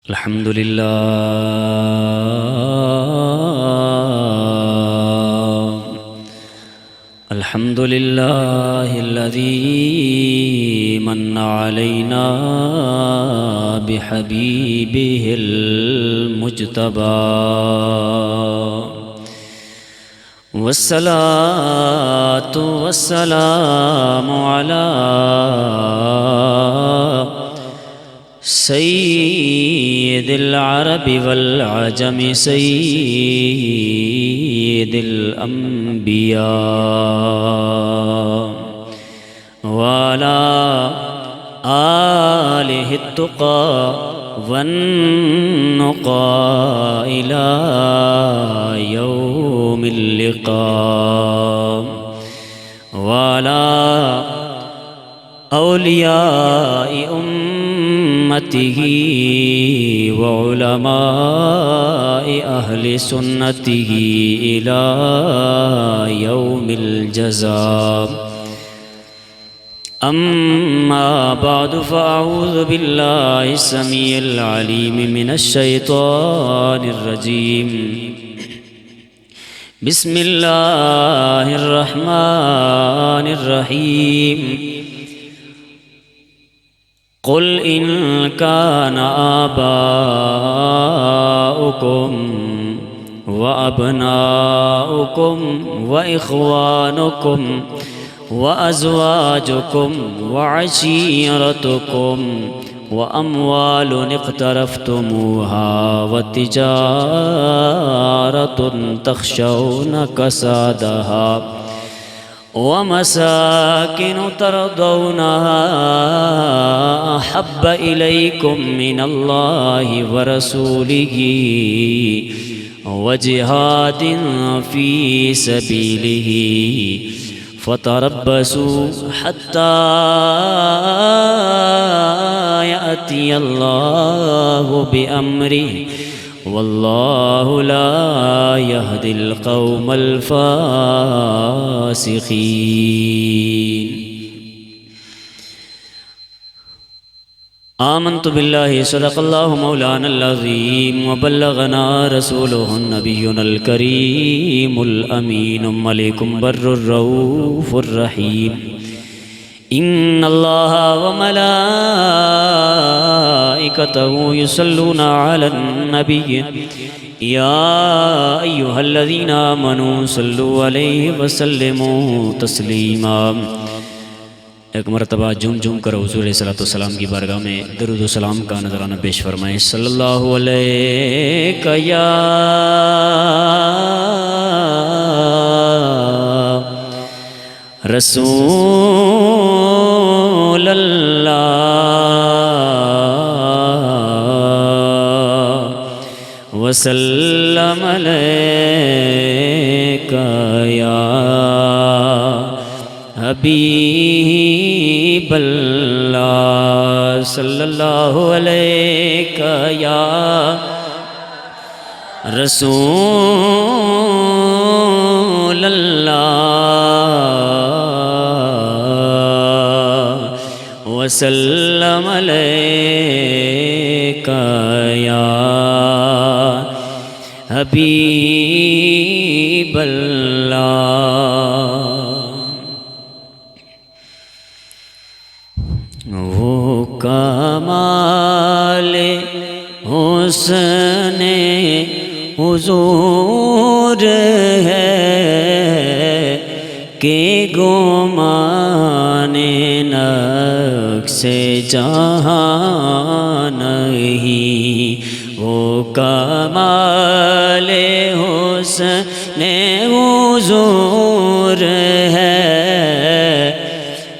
الحمد للہ الحمد للہ الذی من علینا بحبیبہ المجتبی والصلاة والسلام علی سید العرب والعجم سید الانبیاء وعلى آلہ التقى والنقى إلى يوم اللقاء وعلى أولياء أمته وعلماء أهل سنته إلى يوم الجزاء أما بعد فأعوذ بالله السميع العليم من الشيطان الرجيم بسم الله الرحمن الرحيم قل إن كان آباؤكم وأبناؤكم وإخوانكم وأزواجكم وعشيرتكم وأموال اقترفتموها وتجارة تخشون كسادها ومساكن ترضونها أحب إليكم من الله ورسوله وجهاد في سبيله فتربصوا حتى يأتي الله بأمره والله لا يهدي القوم الفاسقين آمنت بالله صدق الله مولانا العظيم وبلغنا رسوله النبي الكريم الأمين عليكم بر الرؤوف الرحيم إن الله وملائكته يصلون على النبي يا أيها الذين آمنوا صلوا عليه وسلموا تسليما ایک مرتبہ جھوم کر حضور علیہ السلام کی بارگاہ میں درود و سلام کا نذرانہ پیش فرمائیں صلی اللہ علیہ یا رسول اللہ وسلم علیک یا حبیب اللہ صلی اللہ علیہ یا رسول اللہ وسلم علیک یا حبیب اللہ وہ کمال حسن حضور ہے کہ گمان نقص جہاں نہیں وہ کمال حسن حضور ہے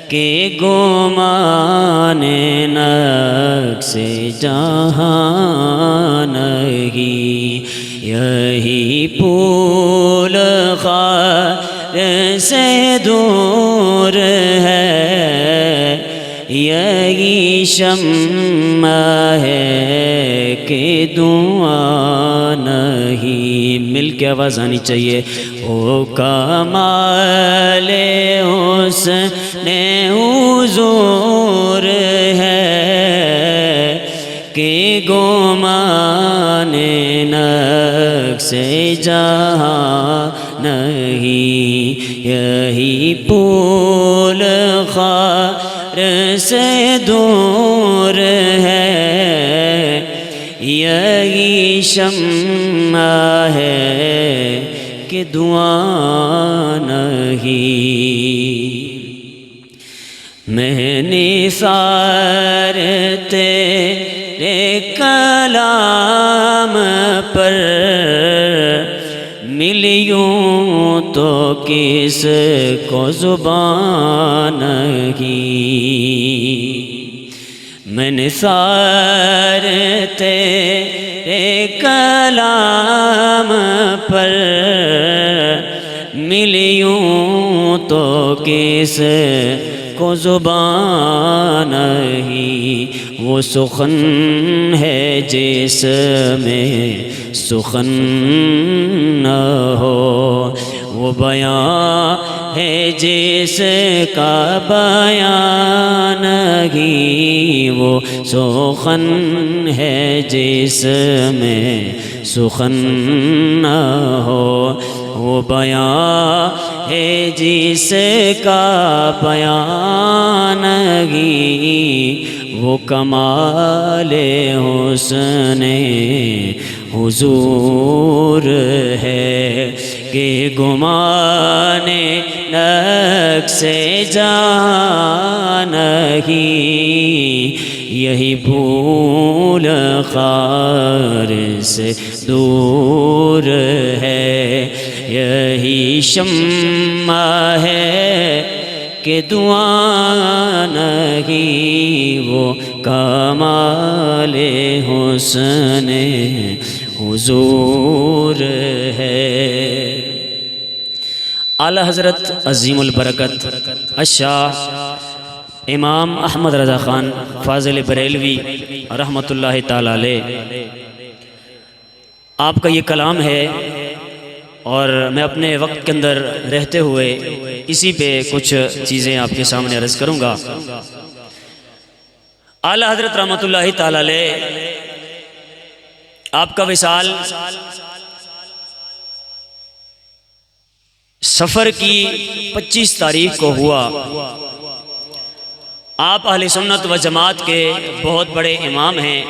کہ گمان نقص جہاں نہیں یہی پھول خار سے دور ہے یہی شمع ہے کہ دعا نہیں مل کے آواز آنی چاہیے او کمال حسن حضور ہے کہ گمان نقص جہاں نہیں، یہی پول خار سے دور ہے، یہی شمع ہے کہ دعا نہیں۔ میں نثار تیرے کلام پر ملیوں تو کس کو زبان نہیں، میں نثار تیرے کلام پر ملیوں تو کس کو زبان نہیں، وہ سخن ہے جس میں سخن نہ ہو، وہ بیان ہے جس کا بیان نہیں، وہ سخن ہے جس میں سخن نہ ہو، وہ بیان ہے جس کا بیان نہیں، وہ کمال حسن حضور ہے کہ گمان نقص جہاں نہیں، یہی بھول خار سے دور ہے، یہی شمع ہے کہ دعا نہیں، وہ کمال حسن حضور ہے۔ اعلیٰ حضرت عظیم البرکت الشاہ امام احمد رضا خان فاضل بریلوی رحمۃ اللہ تعالی علیہ، آپ کا یہ کلام ہے اور میں اپنے وقت کے اندر رہتے ہوئے اسی پہ کچھ چیزیں آپ کے سامنے عرض کروں گا۔ اعلیٰ حضرت رحمۃ اللہ تعالی علیہ آپ کا وصال سفر کی 25 تاریخ کو ہوا۔ آپ اہل سنت و جماعت کے بہت بڑے امام ہیں۔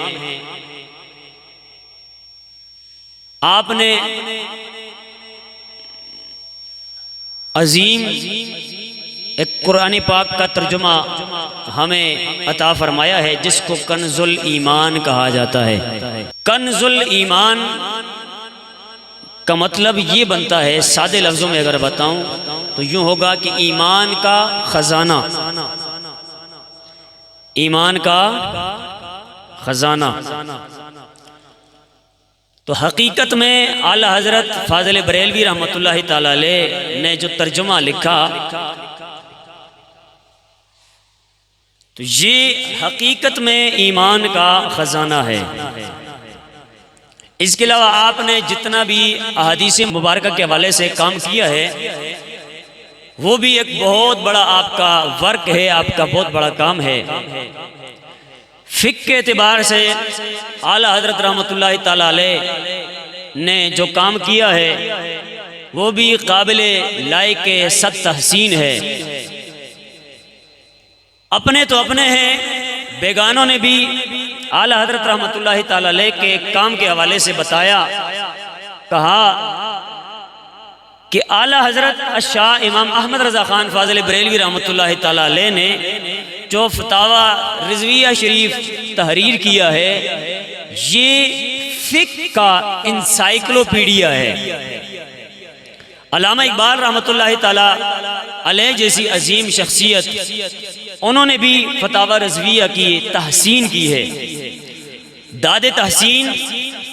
آپ نے عظیم ایک قرآن پاک کا ترجمہ ہمیں عطا فرمایا ہے جس کو کنز الایمان کہا جاتا ہے۔ کنز الایمان کا مطلب یہ بنتا ہے، سادے لفظوں میں اگر بتاؤں تو یوں ہوگا کہ ایمان کا خزانہ، ایمان کا خزانہ۔ تو حقیقت میں اعلیٰ حضرت فاضل بریلوی رحمۃ اللہ تعالی علیہ نے جو ترجمہ لکھا تو یہ حقیقت میں ایمان کا خزانہ ہے۔ اس کے علاوہ آپ نے جتنا بھی احادیث مبارکہ کے حوالے سے کام کیا ہے وہ بھی ایک بہت بڑا آپ کا ورک ہے، آپ کا بہت بڑا کام ہے۔ فقہ کے اعتبار سے اعلیٰ حضرت رحمۃ اللہ تعالی علیہ نے جو کام کیا ہے وہ بھی قابل لائق صد تحسین ہے۔ اپنے تو اپنے ہیں، بیگانوں نے بھی اعلیٰ حضرت رحمۃ اللہ تعالی علیہ کے کام کے حوالے سے بتایا، کہا کہ اعلیٰ حضرت الشاہ امام احمد رضا خان فاضل بریلوی رحمۃ اللہ تعالی علیہ نے جو فتاوی رضویہ شریف تحریر کیا ہے یہ فقہ کا انسائکلوپیڈیا ہے۔ علامہ اقبال رحمۃ اللہ تعالی علیہ جیسی عظیم شخصیت، انہوں نے بھی فتاوی رضویہ کی تحسین کی ہے۔ داد تحسین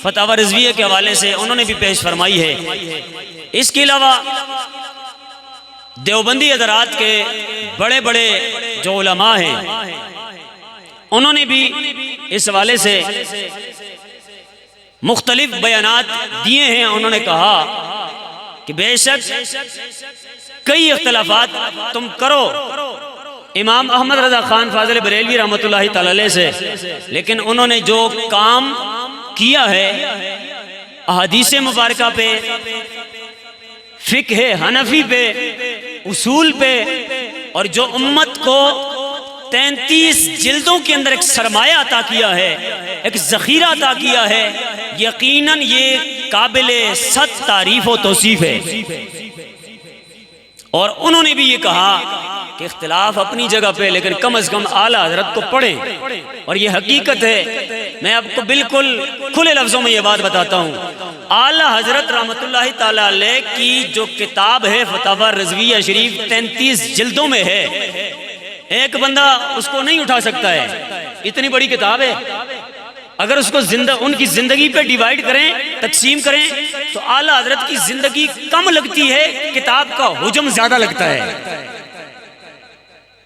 فتاوی رضویہ کے حوالے سے انہوں نے بھی پیش فرمائی ہے۔ اس کے علاوہ دیوبندی حضرات کے بڑے بڑے جو علماء ہیں انہوں نے بھی اس حوالے سے مختلف بیانات دیے ہیں۔ انہوں نے کہا کہ بے شک کئی اختلافات تم کرو، امام احمد رضا خان فاضل بریلوی رحمۃ اللہ تعالی علیہ سے، لیکن انہوں نے جو کام کیا ہے احادیث مبارکہ پہ، فقہ حنفی پہ، اصول پہ، اور جو امت کو 33 جلدوں کے اندر ایک سرمایہ عطا کیا ہے، ایک ذخیرہ عطا کیا ہے، یقیناً یہ قابل صد تعریف و توصیف ہے۔ اور انہوں نے بھی یہ کہا کہ اختلاف اپنی جگہ پہ، لیکن کم از کم اعلیٰ حضرت کو پڑھیں، اور یہ حقیقت ہے۔ میں آپ کو بالکل کھلے لفظوں میں یہ بات بتاتا ہوں، اعلیٰ حضرت رحمۃ اللہ تعالی علیہ کی جو کتاب ہے فتاوی رضویہ شریف 33 جلدوں میں ہے، ایک بندہ اس کو نہیں اٹھا سکتا ہے، اتنی بڑی کتاب ہے۔ اگر اس کو ان کی زندگی پہ ڈیوائیڈ کریں، تقسیم کریں، تو اعلیٰ حضرت کی زندگی کم لگتی ہے، کتاب کا حجم زیادہ لگتا ہے۔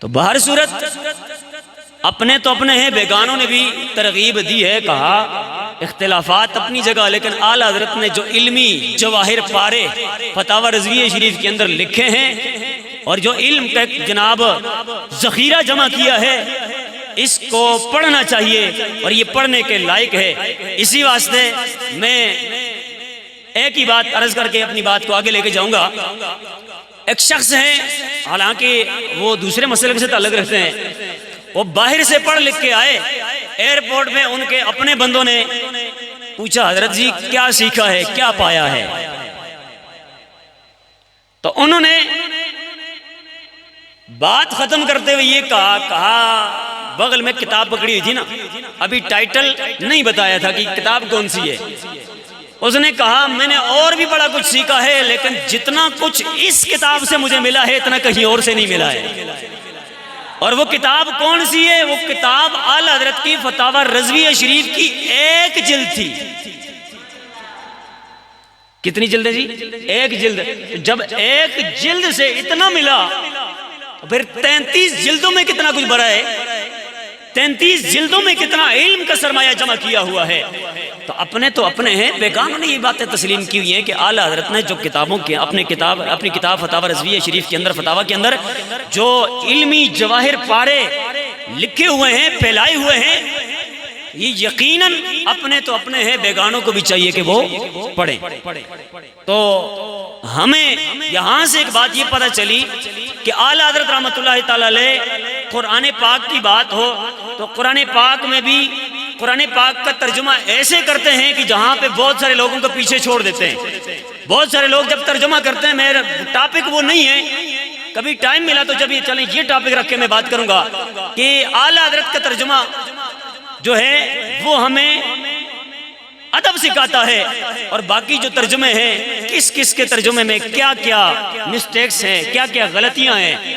تو بہر صورت اپنے تو اپنے ہیں، بیگانوں نے بھی ترغیب دی ہے، کہا اختلافات اپنی جگہ، لیکن اعلیٰ حضرت نے جو علمی جواہر پارے فتاوی رضویہ شریف کے اندر لکھے ہیں، اور جو علم کا جناب ذخیرہ جمع کیا ہے، اس کو پڑھنا چاہیے، اور یہ پڑھنے کے لائق ہے۔ اسی واسطے میں ایک ہی بات عرض کر کے اپنی بات کو آگے لے کے جاؤں گا۔ ایک شخص ہیں، حالانکہ وہ دوسرے مسئلے سے تعلق رکھتے ہیں، وہ باہر سے پڑھ لکھ کے آئے، ایئرپورٹ میں ان کے اپنے بندوں نے پوچھا حضرت جی کیا سیکھا ہے، کیا پایا ہے؟ تو انہوں نے بات ختم کرتے ہوئے یہ کہا بغل میں کتاب پکڑی ہوئی تھی نا، ابھی ٹائٹل نہیں بتایا تھا کہ کتاب کون سی ہے۔ اس نے کہا میں نے اور بھی بڑا کچھ سیکھا ہے، لیکن جتنا کچھ اس کتاب سے مجھے ملا ہے اتنا کہیں اور سے نہیں ملا ہے۔ اور وہ کتاب کون سی ہے؟ وہ کتاب اعلیٰ حضرت کی فتاوی رضویہ شریف کی ایک جلد تھی۔ کتنی جلد ہے جی؟ ایک جلد۔ جب ایک جلد سے اتنا ملا، پھر 33 جلدوں میں کتنا کچھ بھرا ہے، 33 جلدوں میں کتنا علم کا سرمایہ جمع کیا ہوا ہے۔ تو اپنے ہیں، بیگانوں نے یہ باتیں تسلیم کی ہوئی ہیں کہ اعلیٰ حضرت نے جو کتابوں کے اپنی کتاب فتاوی رضویہ شریف کے اندر، فتاوی کے اندر جو علمی جواہر پارے لکھے ہوئے ہیں، پھیلائے ہوئے ہیں، یہ یقیناً اپنے ہیں، بیگانوں کو بھی چاہیے کہ وہ پڑھیں۔ تو ہمیں یہاں سے ایک بات یہ پتہ چلی کہ اعلیٰ حضرت رحمۃ اللہ تعالی علیہ قرآن پاک کی بات ہو تو قرآن پاک میں بھی قرآن پاک کا ترجمہ ایسے کرتے ہیں کہ جہاں پہ بہت سارے لوگوں کو پیچھے چھوڑ دیتے ہیں۔ بہت سارے لوگ جب ترجمہ کرتے ہیں، میرا ٹاپک وہ نہیں ہے، کبھی ٹائم ملا تو جب چلیں یہ ٹاپک رکھ کے میں بات کروں گا کہ اعلیٰ حضرت کا ترجمہ جو ہے وہ ہمیں ادب سکھاتا ہے، اور باقی جو ترجمے ہیں، کس کس کے ترجمے میں کیا کیا مسٹیکس ہیں، کیا کیا غلطیاں ہیں،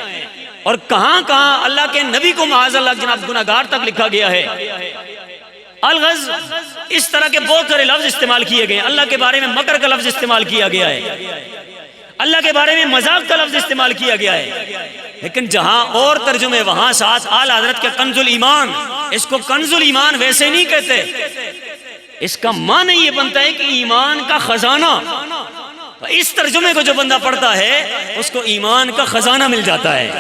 اور کہاں کہاں اللہ کے نبی کو معاذ اللہ جناب گناہگار تک لکھا گیا ہے۔ الغز، اس طرح کے بہت سارے لفظ استعمال کیے گئے ہیں۔ اللہ کے بارے میں مکر کا لفظ استعمال کیا گیا ہے، اللہ کے بارے میں مذاق کا لفظ استعمال کیا گیا ہے، لیکن جہاں اور ترجمے وہاں ساتھ اعلیٰ حضرت کے کنز الایمان، اس کو کنز الایمان ویسے نہیں کہتے، اس کا معنی یہ بنتا ہے کہ ایمان کا خزانہ۔ اس ترجمے کو جو بندہ پڑھتا ہے اس کو ایمان کا خزانہ مل جاتا ہے،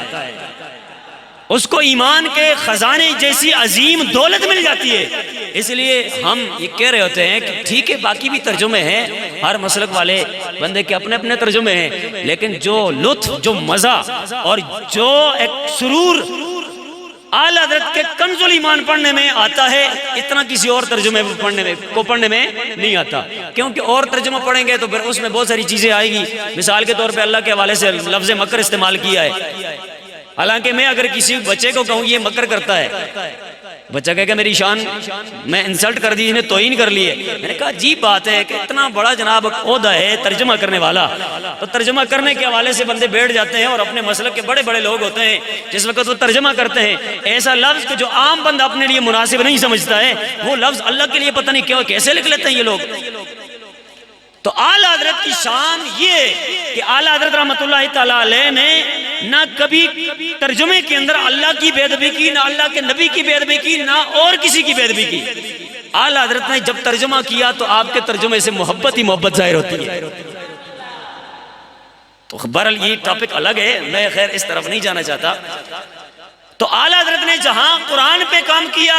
اس کو ایمان کے خزانے جیسی عظیم دولت مل جاتی ہے۔ اس لیے ہم یہ کہہ رہے ہوتے ہیں کہ ٹھیک ہے باقی بھی ترجمے ہیں، ہر مسلک والے بندے کے اپنے اپنے ترجمے ہیں، لیکن جو لطف، جو مزہ اور جو ایک سرور اعلیٰ حضرت کے کنز الایمان پڑھنے میں آتا ہے، اتنا کسی اور ترجمے پڑھنے میں نہیں آتا، کیونکہ اور ترجمہ پڑھیں گے تو پھر اس میں بہت ساری چیزیں آئے گی۔ مثال کے طور پہ اللہ کے حوالے سے لفظ مکر استعمال کیا ہے، حالانکہ میں اگر کسی بچے کو کہوں یہ مکر کرتا ہے، بچہ کہے کہ میری شان میں انسلٹ کر دی، انہیں توہین کر لی ہے۔ میں نے کہا عجیب بات ہے کہ اتنا بڑا جناب عہدہ ہے ترجمہ کرنے والا، تو ترجمہ کرنے کے حوالے سے بندے بیٹھ جاتے ہیں، اور اپنے مسلک کے بڑے بڑے لوگ ہوتے ہیں جس وقت وہ ترجمہ کرتے ہیں ایسا لفظ کہ جو عام بندہ اپنے لیے مناسب نہیں سمجھتا ہے، وہ لفظ اللہ کے لیے پتہ نہیں کیوں کیسے لکھ لیتے ہیں یہ لوگ۔ تو اعلیٰ حضرت کی شان یہ کہ اعلیٰ حضرت رحمۃ اللہ تعالیٰ علیہ نے نہ کبھی ترجمے کے اندر اللہ کی بے ادبی کی، نہ اللہ کے نبی کی بے ادبی کی، نہ اور کسی کی بے ادبی کی۔ اعلیٰ حضرت نے جب ترجمہ کیا تو آپ کے ترجمے سے محبت ہی محبت ظاہر ہوتی ہے۔ تو بہرحال یہ ٹاپک الگ ہے، میں خیر اس طرف نہیں جانا چاہتا۔ تو اعلیٰ حضرت نے جہاں قرآن پہ کام کیا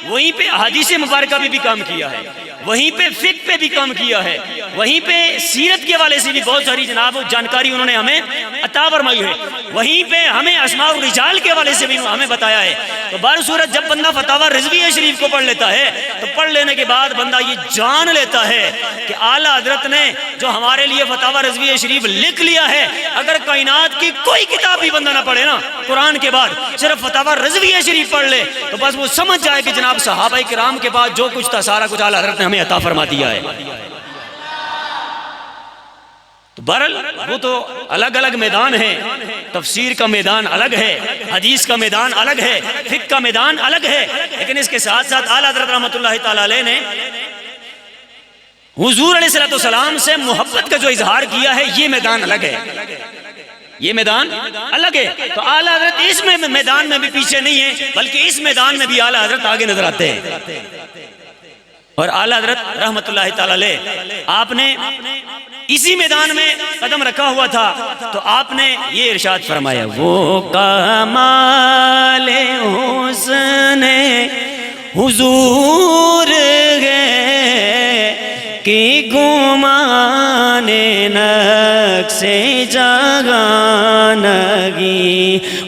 وہیں پہ احادیث مبارکہ پہ بھی کام کیا ہے، وہیں پہ فقہ پہ بھی کام کیا ہے، وہیں پہ سیرت کے حوالے سے بھی بہت ساری جناب جانکاری انہوں نے ہمیں عطا فرمائی ہے، وہیں پہ ہمیں اسماء الرجال کے حوالے سے بھی ہمیں بتایا ہے۔ تو بہر صورت جب بندہ فتاوی رضویہ شریف کو پڑھ لیتا ہے تو پڑھ لینے کے بعد بندہ یہ جان لیتا ہے کہ اعلیٰ حضرت نے جو ہمارے لیے فتاوی رضویہ شریف لکھ لیا ہے، اگر کائنات کی کوئی کتاب بھی بندہ نہ پڑھے نا قرآن کے بعد، صرف فتاوی رضویہ شریف پڑھ لے تو بس وہ سمجھ جائے کہ جناب صحابہ کرام کے بعد جو کچھ تھا سارا کچھ اعلیٰ حضرت نے ہمیں عطا فرما دیا ہے۔ تو بہرحال وہ تو الگ الگ میدان ہیں، تفسیر کا میدان الگ ہے، حدیث کا میدان الگ ہے، فقہ کا میدان الگ ہے، لیکن اس کے ساتھ ساتھ اعلیٰ حضرت رحمۃ اللہ تعالی علیہ نے حضور علیہ السلام سے محبت کا جو اظہار کیا ہے یہ میدان الگ ہے، یہ میدان الگ ہے۔ تو اعلیٰ حضرت اس میدان میں بھی پیچھے نہیں ہے، بلکہ اس میدان میں بھی اعلیٰ حضرت آگے نظر آتے ہیں۔ اور اعلیٰ حضرت رحمۃ اللہ تعالی علیہ آپ نے اسی میدان میں قدم رکھا ہوا تھا تو آپ نے یہ ارشاد فرمایا، وہ کمال حسن حضور ہے کہ گمان نقص جگانگی،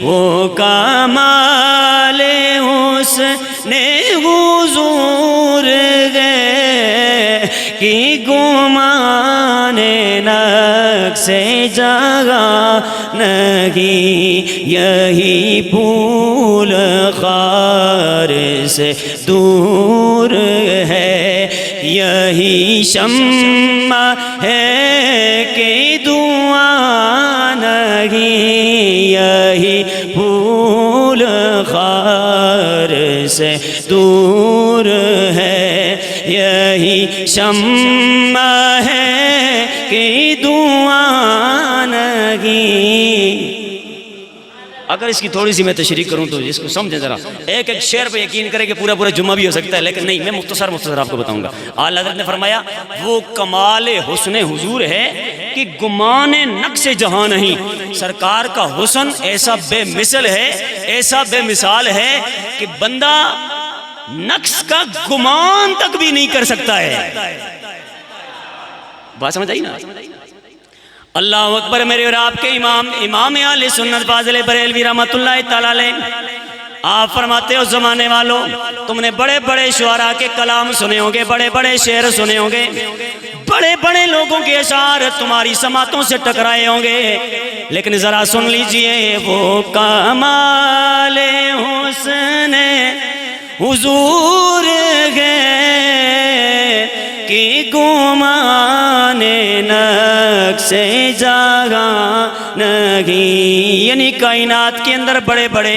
وہ کمال حسن حضور ہے کہ گمان نقص جگانگی، یہی پھول خار سے دور ہے، یہی شمع ہے کہ دعا نہیں، یہی پھول خار سے دور ہے، یہی شمع ہے کہ دعا نہیں۔ اگر اس کی تھوڑی سی میں تشریح کروں تو اس کو سمجھیں ذرا، ایک ایک شعر پہ یقین کریں کہ پورا جمعہ بھی ہو سکتا ہے، لیکن نہیں، میں مختصر آپ کو بتاؤں گا۔ اعلیٰ حضرت نے فرمایا وہ کمال حسن حضور ہے کہ گمان نقص جہاں نہیں، سرکار کا حسن ایسا بے مثل ہے، ایسا بے مثال ہے کہ بندہ نقص کا گمان تک بھی نہیں کر سکتا ہے۔ بات سمجھ آئی نا؟ اللہ اکبر میرے اور آپ کے امام اہل سنت فاضل بریلوی رحمۃ اللہ تعالی علیہ، آپ فرماتے ہو زمانے والوں تم نے بڑے بڑے شعراء کے کلام سنے ہوں گے، بڑے بڑے شعر سنے ہوں گے، بڑے بڑے لوگوں کے اشعار تمہاری سماعتوں سے ٹکرائے ہوں گے، لیکن ذرا سن لیجئے وہ کمال حسن حضور ہے کہ گمان نقص جگانگی، یعنی کائنات کے اندر بڑے بڑے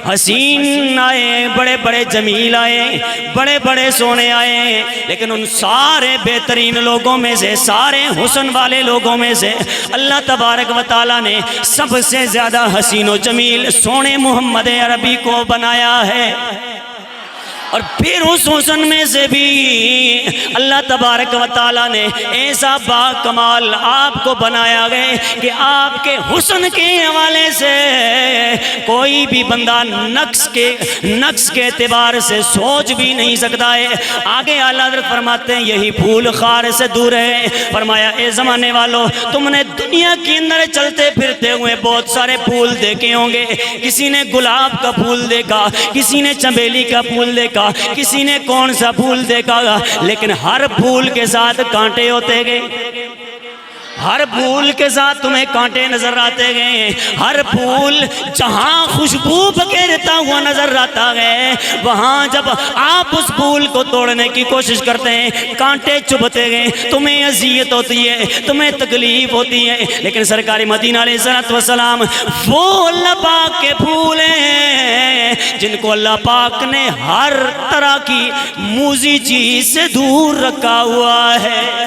حسین آئے، بڑے بڑے جمیل آئے، بڑے بڑے سونے آئے، لیکن ان سارے بہترین لوگوں میں سے، سارے حسن والے لوگوں میں سے اللہ تبارک و تعالیٰ نے سب سے زیادہ حسین و جمیل سونے محمد عربی کو بنایا ہے۔ اور پھر اس حسن میں سے بھی اللہ تبارک و تعالیٰ نے ایسا با کمال آپ کو بنایا گئے کہ آپ کے حسن کے حوالے سے کوئی بھی بندہ نقص کے اعتبار سے سوچ بھی نہیں سکتا ہے۔ آگے اعلیٰ حضرت فرماتے ہیں یہی پھول خار سے دور ہے، فرمایا اے زمانے والوں تم نے دنیا کے اندر چلتے پھرتے ہوئے بہت سارے پھول دیکھے ہوں گے، کسی نے گلاب کا پھول دیکھا، کسی نے چمیلی کا پھول دیکھا، کسی نے کون سا پھول دیکھا گا، لیکن ہر پھول کے ساتھ کانٹے ہوتے گئے، ہر پھول کے ساتھ تمہیں کانٹے نظر آتے گئے، ہر پھول جہاں خوشبو بکھیرتا ہوا نظر آتا ہے وہاں جب آپ اس پھول کو توڑنے کی کوشش کرتے ہیں کانٹے چبھتے گئے، تمہیں اذیت ہوتی ہے، تمہیں تکلیف ہوتی ہے، لیکن سرکار مدینہ علیہ السلام وہ اللہ پاک کے پھول ہیں جن کو اللہ پاک نے ہر طرح کی موذی چیز سے دور رکھا ہوا ہے۔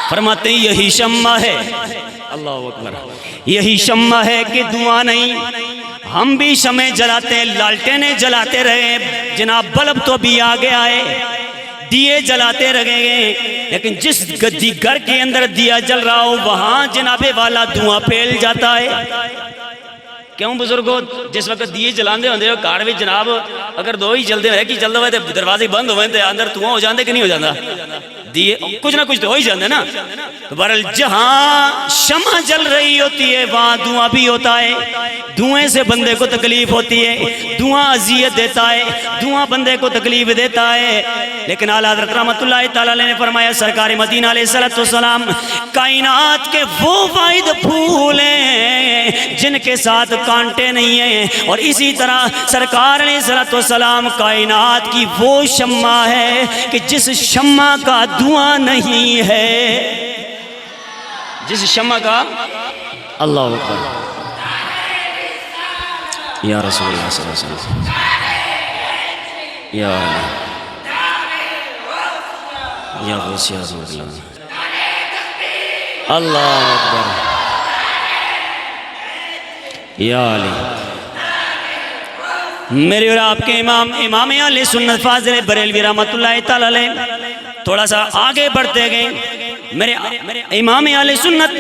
فرماتے ہیں یہی شمع ہے، اللہ اکبر، یہی شمع ہے کہ دھواں نہیں، ہم بھی شمع جلاتے ہیں، لالٹینیں جلاتے رہے، جناب بلب تو بھی آگے آئے، دیے جلاتے رہے گے، لیکن جس گھر کے اندر دیا جل رہا ہو وہاں جناب والا دھواں پھیل جاتا ہے۔ کیوں بزرگو جس وقت دیے جلاندے ہوندے ہو گھر وچ جناب اگر دو ہی چلدے ہوئے کہ چلدا ہوئے تے دروازے بند ہوئے تے اندر دھواں ہو جاندے کہ نہیں ہو جاندا دیے کچھ نہ کچھ تو ہو ہی جاندے نا. تو بہرحال جہاں شمع جل رہی ہوتی ہے وہاں دھواں بھی ہوتا ہے. دھوئیں سے بندے کو تکلیف ہوتی ہے, دھواں اذیت دیتا ہے, دھواں بندے کو تکلیف دیتا ہے. لیکن اعلیٰ حضرت رحمت اللہ تعالیٰ علیہ نے فرمایا سرکار مدینہ علیہ السلام کائنات کے وہ واحد پھول ہیں جن کے ساتھ کانٹے نہیں ہیں, اور اسی طرح سرکار علیہ السلام کائنات کی وہ شمع ہے کہ جس شمع کا دھواں نہیں ہے, جس شمع کا اللہ اکبر یا رسول اللہ صلی اللہ علیہ وسلم یا غوث یا رسول اللہ اللہ اکبر یا علی. میرے اور آپ کے امام اہل سنت فاضل بریلوی رحمت اللہ تعالی علیہ تھوڑا سا آگے بڑھتے گئے. میرے امام اہل سنت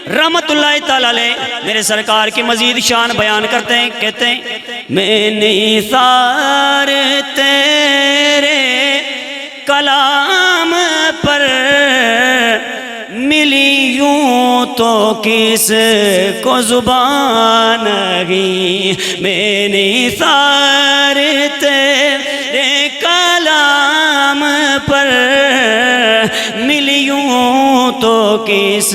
رحمت اللہ تعالی علیہ میرے سرکار کی مزید شان بیان کرتے ہیں, کہتے ہیں میں نثار تیرے کلام پر ملی یوں تو کس کو زبان نہیں, میں نثار تیرے کلام پر ملی یوں تو کس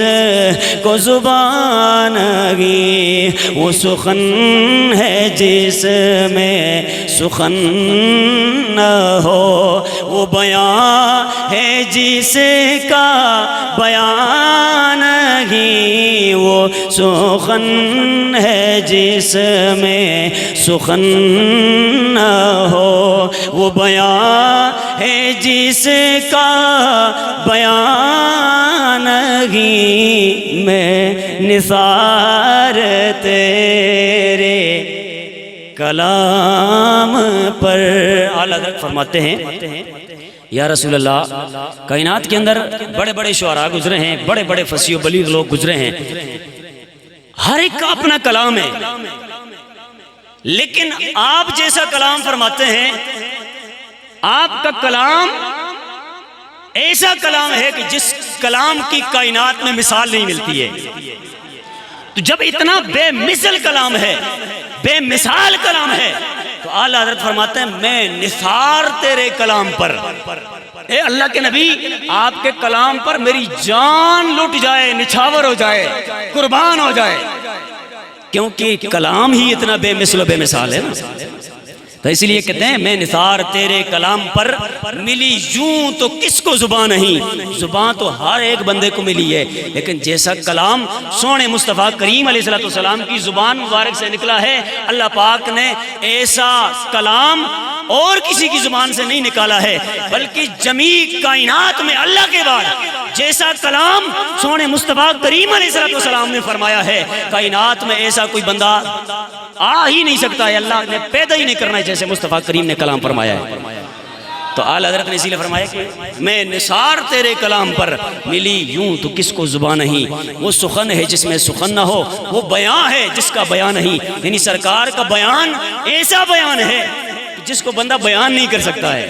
کو زبان نہیں, وہ سخن ہے جس میں سخن نہ ہو, وہ بیان ہے جس کا بیان نہیں, وہ سخن ہے جس میں سخن نہ ہو, وہ بیان ہے جس کا بیان نہیں, میں نثار تیرے کلام پر. اعلیٰ حضرت فرماتے ہیں یا رسول اللہ کائنات کے اندر بڑے بڑے شعراء گزرے ہیں, بڑے بڑے فصیح و بلیغ لوگ گزرے ہیں, ہر ایک کا اپنا کلام ہے, لیکن آپ جیسا کلام فرماتے ہیں آپ کا کلام ایسا کلام ہے کہ جس کلام کی کائنات میں مثال نہیں ملتی ہے. تو جب اتنا بے مثل کلام ہے, بے مثال کلام ہے, تو اعلیٰ حضرت فرماتے ہیں میں نثار تیرے کلام پر, اے اللہ کے نبی آپ کے کلام پر میری جان لٹ جائے, نچھاور ہو جائے, قربان ہو جائے, کیونکہ کلام ہی اتنا بے مثل و بے مثال ہے نا. تو اس لیے کہتے ہیں میں نثار تیرے کلام پر ملی یوں تو کس کو زبان نہیں, زبان تو ہر ایک بندے کو ملی ہے, لیکن جیسا کلام سونے مصطفیٰ کریم علیہ السلام کی زبان مبارک سے نکلا ہے, اللہ پاک نے ایسا کلام اور کسی کی زبان سے نہیں نکالا ہے, بلکہ جمیع کائنات میں اللہ کے بعد جیسا کلام سونے مصطفیٰ کریم علیہ السلام نے فرمایا ہے, کائنات میں ایسا کوئی بندہ آ ہی نہیں سکتا ہے, اللہ نے پیدا ہی نہیں کرنا ہے جیسے مصطفیٰ کریم نے کلام فرمایا ہے. تو اعلیٰ حضرت نے اسی لیے فرمایا کہ میں نثار تیرے کلام پر ملی یوں تو کس کو زبان نہیں, وہ سخن ہے جس میں سخن نہ ہو, وہ بیان ہے جس کا بیان نہیں. یعنی سرکار کا بیان ایسا بیان ہے جس کو بندہ بیان نہیں کر سکتا ہے.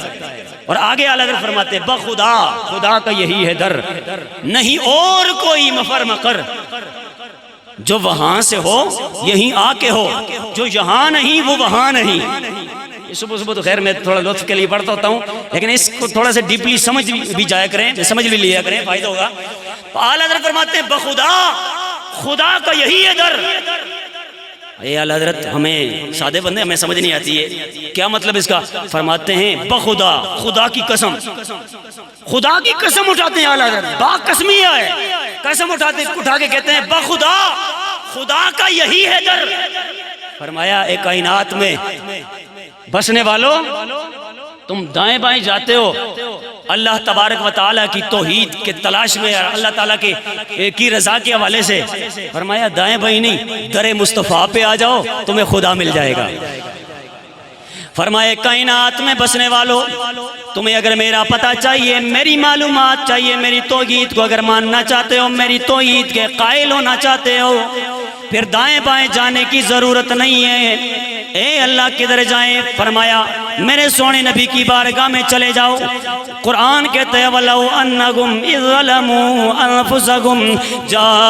اور آگے اعلیٰ حضرت فرماتے ہیں بخدا, خدا کا یہی ہے در, نہیں اور کوئی مفر مقر, جو وہاں سے ہو یہیں آ کے ہو, جو یہاں نہیں وہ وہاں نہیں. صبح صبح تو خیر میں تھوڑا لطف کے لیے پڑھتا ہوتا ہوں, لیکن اس کو تھوڑا سا ڈیپلی سمجھ بھی جایا کریں, سمجھ بھی لیا کریں, فائدہ ہوگا. اعلیٰ حضرت فرماتے ہیں بخدا, خدا کا یہی ہے در. اے اعلیٰ حضرت ہمیں سادے بندے ہمیں سمجھ نہیں آتی ہے کیا مطلب اس کا. فرماتے ہیں بخدا, خدا کی قسم, خدا کی قسم اٹھاتے ہیں اعلیٰ حضرت, با قسمیہ ہے, قسم اٹھا کے کہتے ہیں بخدا, خدا کا یہی ہے در. فرمایا اے کائنات میں بسنے والوں تم دائیں بائیں جاتے ہو اللہ تبارک و تعالیٰ کی توحید کے تلاش میں, اللہ تعالیٰ کی رضا کے حوالے سے. فرمایا دائیں بائیں نہیں, در مصطفیٰ پہ آ جاؤ تمہیں خدا مل جائے گا. فرمائے کائنات میں بسنے والوں تمہیں اگر میرا پتہ چاہیے, میری معلومات چاہیے, میری توحید کو اگر ماننا چاہتے ہو, میری توحید کے قائل ہونا چاہتے ہو, پھر دائیں بائیں جانے کی ضرورت نہیں ہے. اے اللہ کدھر جائیں؟ فرمایا میرے سونے نبی کی بارگاہ میں چلے جاؤ. قرآن کہتے ہیں وَلَوْ أَنَّهُمْ إِذْ ظَلَمُوا أَنفُسَهُمْ جَاءُوكَ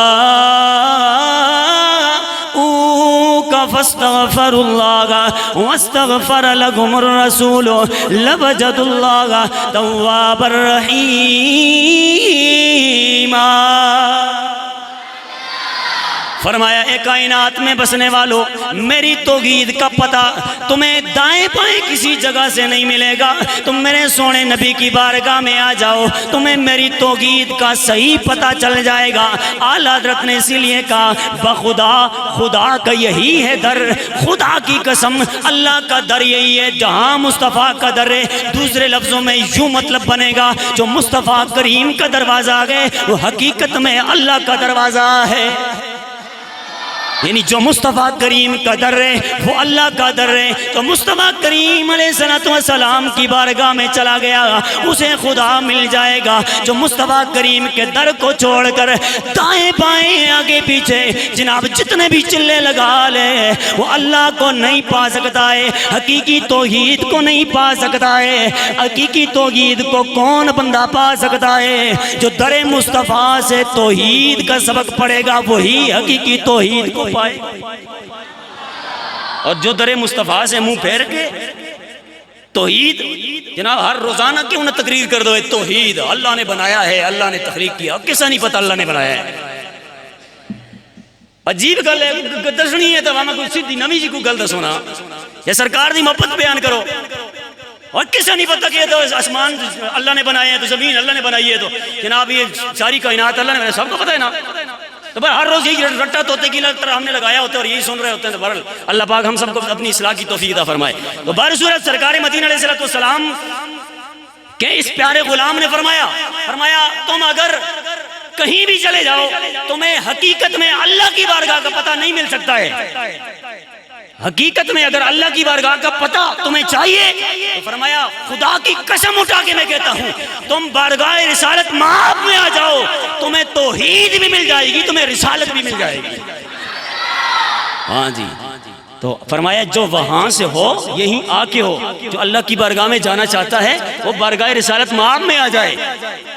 فَاسْتَغْفَرُوا اللَّهَ وَاسْتَغْفَرَ لَهُمُ الرَّسُولُ لَوَجَدُوا اللَّهَ تَوَّابًا رَحِيمًا. فرمایا اے کائنات میں بسنے والو، میری توحید کا پتہ تمہیں دائیں بائیں کسی جگہ سے نہیں ملے گا. تم میرے سونے نبی کی بارگاہ میں آ جاؤ، تمہیں میری توحید کا صحیح پتہ چل جائے گا. اعلیٰ حضرت نے اسی لیے کہا بخدا، خدا کا یہی ہے در، خدا کی قسم اللہ کا در یہی ہے جہاں مصطفیٰ کا در ہے. دوسرے لفظوں میں یوں مطلب بنے گا جو مصطفیٰ کریم کا دروازہ آ گئے وہ حقیقت میں اللہ کا دروازہ ہے. یعنی جو مصطفیٰ کریم کا در ہے وہ اللہ کا در ہے. تو مصطفیٰ کریم علیہ السلام کی بارگاہ میں چلا گیا اسے خدا مل جائے گا. جو مصطفیٰ کریم کے در کو چھوڑ کر دائیں بائیں آگے پیچھے جناب جتنے بھی چلے لگا لے وہ اللہ کو نہیں پا سکتا ہے، حقیقی توحید کو نہیں پا سکتا ہے. حقیقی توحید کو کون بندہ پا سکتا ہے؟ جو در مصطفیٰ سے توحید کا سبق پڑھے گا وہی حقیقی توحید کو پائے. اور جو در مصطفیٰ سے منہ پھیر کے توحید جناب ہر روزانہ کیوں نہ تقریر کر دو توحید اللہ نے بنایا ہے، اللہ نے تخلیق کیا، کیسا نہیں پتہ اللہ نے بنایا ہے. عجیب گل ہے دسنی ہے تو میں کوئی سیدھی نوی جی کو گل دسونا یا سرکار دی محبت بیان کرو. اور کسے نہیں پتہ کہ تو آسمان اللہ نے بنائے ہیں، تو زمین اللہ نے بنائی ہے، تو جناب یہ ساری کائنات اللہ نے بنائی، سب کو پتہ ہے نا. تو بھائی ہر روز یہی رٹا توتے کی طرح ہم نے لگایا ہوتا ہے اور یہی سن رہے ہوتے ہیں. تو بہرحال اللہ پاک ہم سب کو اپنی اصلاح کی توفیق عطا فرمائے. تو بہر صورت سرکار مدینہ علیہ السلام کے اس پیارے غلام نے فرمایا تم اگر کہیں بھی چلے جاؤ تمہیں حقیقت میں اللہ کی بارگاہ کا پتہ نہیں مل سکتا ہے. حقیقت میں اگر اللہ کی بارگاہ کا پتہ تمہیں چاہیے تو فرمایا خدا کی قسم اٹھا کے میں کہتا ہوں تم بارگاہ رسالت مآب میں آ جاؤ، تمہیں توحید بھی مل جائے گی، تمہیں رسالت بھی مل جائے گی. ہاں جی. تو فرمایا جو وہاں سے ہو یہیں آ کے ہو، جو اللہ کی بارگاہ میں جانا چاہتا ہے وہ بارگاہ رسالت مآب میں آ جائے.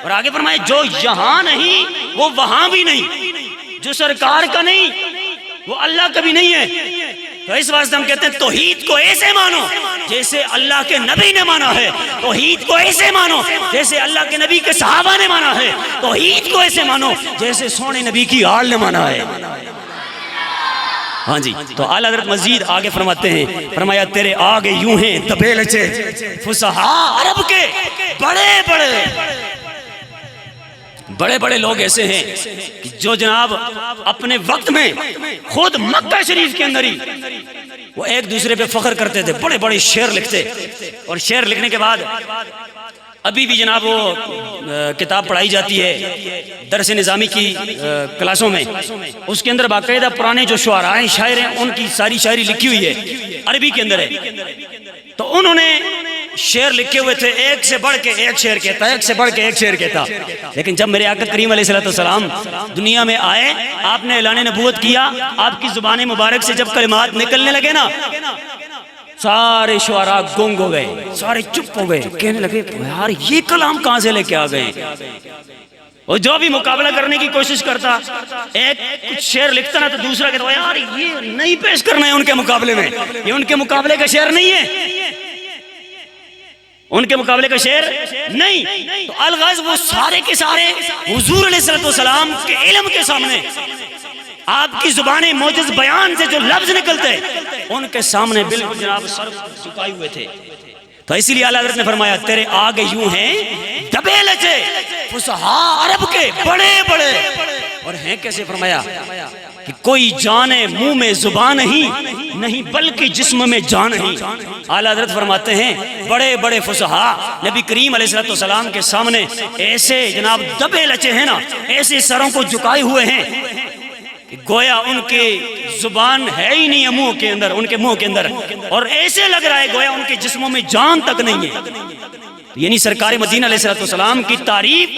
اور آگے فرمایا جو یہاں نہیں وہ وہاں بھی نہیں، جو سرکار کا نہیں وہ اللہ کا بھی نہیں ہے. تو اس واسطے ہم کہتے ہیں توحید کو ایسے مانو جیسے اللہ کے نبی نے مانا ہے، توحید کو ایسے مانو جیسے اللہ کے نبی کے صحابہ نے مانا ہے، توحید کو ایسے مانو جیسے سونے نبی کی آل نے مانا ہے. ہاں جی. تو اعلیٰ حضرت مزید آگے فرماتے ہیں، فرمایا تیرے آگے یوں ہیں دبیلچے فصحاء عرب کے بڑے بڑے لوگ ایسے ہیں جو جناب اپنے وقت میں خود مکہ شریف کے اندر ہی وہ ایک دوسرے پہ فخر کرتے تھے، بڑے بڑے شعر لکھتے. اور شعر لکھنے کے بعد ابھی بھی جناب وہ کتاب پڑھائی جاتی ہے درس نظامی کی کلاسوں میں، اس کے اندر باقاعدہ پرانے جو شعراء ہیں شاعر ہیں ان کی ساری شاعری لکھی ہوئی ہے، عربی کے اندر ہے. تو انہوں نے شعر لکھے ہوئے تھے، ایک سے بڑھ کے ایک شعر کہتا، ایک سے بڑھ کے ایک شعر کہتا. لیکن جب میرے آقا کریم علیہ السلام دنیا میں آئے، آپ نے اعلان نبوت کیا، آپ کی زبان مبارک سے جب کلمات نکلنے لگے نا سارے شعراء گنگ ہو گئے، سارے چپ ہو گئے، کہنے لگے یار یہ کلام کہاں سے لے کے آ گئے. اور جو بھی مقابلہ کرنے کی کوشش کرتا ایک کچھ شعر لکھتا نا تو دوسرا کہتا یار یہ نہیں پیش کرنا ہے ان کے مقابلے میں، یہ ان کے مقابلے کا شعر نہیں ہے، ان کے مقابلے کا شعر نہیں. تو الغاز وہ سارے کے سارے حضور علیہ السلام کے علم کے سامنے آپ کی زبان موجز بیان سے جو لفظ نکلتے ان کے سامنے بالکل جناب سر جھکائے ہوئے تھے. تو اسی لیے اعلیٰ حضرت نے فرمایا تیرے آگے یوں ہیں دبے لچے فصحاء عرب کے بڑے بڑے. اور ہیں کیسے؟ فرمایا کہ کوئی جانے منہ میں زبان نہیں بلکہ جسم میں جان نہیں. اعلیٰ حضرت فرماتے ہیں بڑے بڑے فصحاء نبی کریم علیہ السلام کے سامنے ایسے جناب دبے لچے ہیں نا، ایسے سروں کو جھکائے ہوئے ہیں گویا ان کی زبان ہے ہی نہیں منہ کے اندر، ان کے منہ کے اندر، اور ایسے لگ رہا ہے گویا ان کے جسموں میں جان تک نہیں ہے. یعنی سرکار مدینہ علیہ السلام کی تعریف،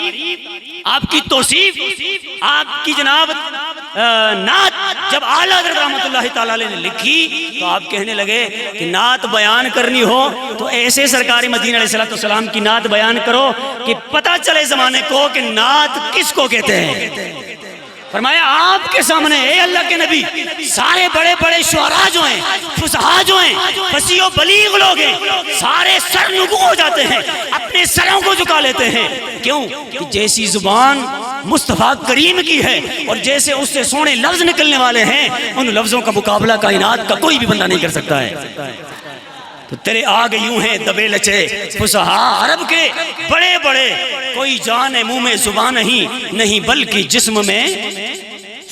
آپ کی توصیف، آپ کی جناب نعت جب اعلیٰ حضرت رحمۃ اللہ تعالیٰ علیہ نے لکھی تو آپ کہنے لگے کہ نعت بیان کرنی ہو تو ایسے سرکار مدینہ علیہ السلام کی نعت بیان کرو کہ پتہ چلے زمانے کو کہ نعت کس کو کہتے ہیں۔ فرمایا آپ کے سامنے اے اللہ کے نبی سارے بڑے بڑے شعراء جو ہیں، فصحاء جو ہیں، فصیح و بلیغ لوگ ہیں، سارے سر نگو ہو جاتے ہیں، اپنے سروں کو جھکا لیتے ہیں۔ کیوں؟ کہ جیسی زبان مصطفیٰ کریم کی ہے اور جیسے اس سے سونے لفظ نکلنے والے ہیں، ان لفظوں کا مقابلہ کائنات کا کوئی بھی بندہ نہیں کر سکتا ہے۔ تو تیرے آگ یوں ہیں دبے لچے فصحاء عرب کے بڑے بڑے، کوئی جان منہ میں زبان نہیں بلکہ جسم میں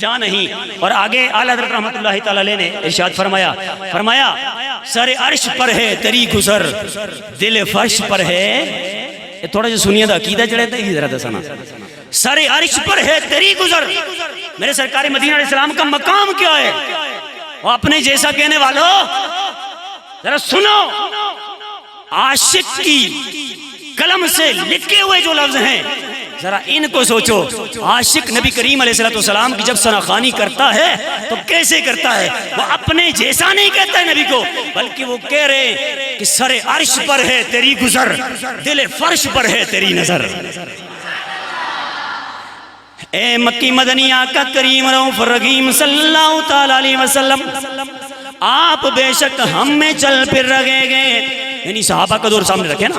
جان نہیں۔ اور آگے اعلیٰ حضرت رحمۃ اللہ تعالیٰ علیہ نے ارشاد فرمایا سر عرش پر ہے تیری گزر دل فرش پر ہے۔ یہ تھوڑا جو سنیے دا عقیدہ چڑھے تھے ذرا دسنا، سر عرش پر ہے تیری گزر، میرے سرکار مدینہ علیہ السلام کا مقام کیا ہے؟ وہ اپنے جیسا کہنے والوں ذرا سنو، عاشق کی قلم سے لکھے ہوئے جو لفظ ہیں ذرا ان کو سوچو۔ عاشق نبی کریم علیہ السلام کی جب ثناخوانی کرتا ہے تو کیسے کرتا ہے؟ وہ اپنے جیسا نہیں کہتا ہے نبی کو، بلکہ وہ کہہ رہے کہ سر عرش پر ہے تیری گزر دل فرش پر ہے تیری نظر۔ اے مکی مدنی آقا کریم رؤوف رحیم صلی اللہ تعالیٰ علیہ وسلم، آپ بے شک ہم میں چل پھر رہے گے، یعنی صحابہ کا دور سامنے رکھے نا،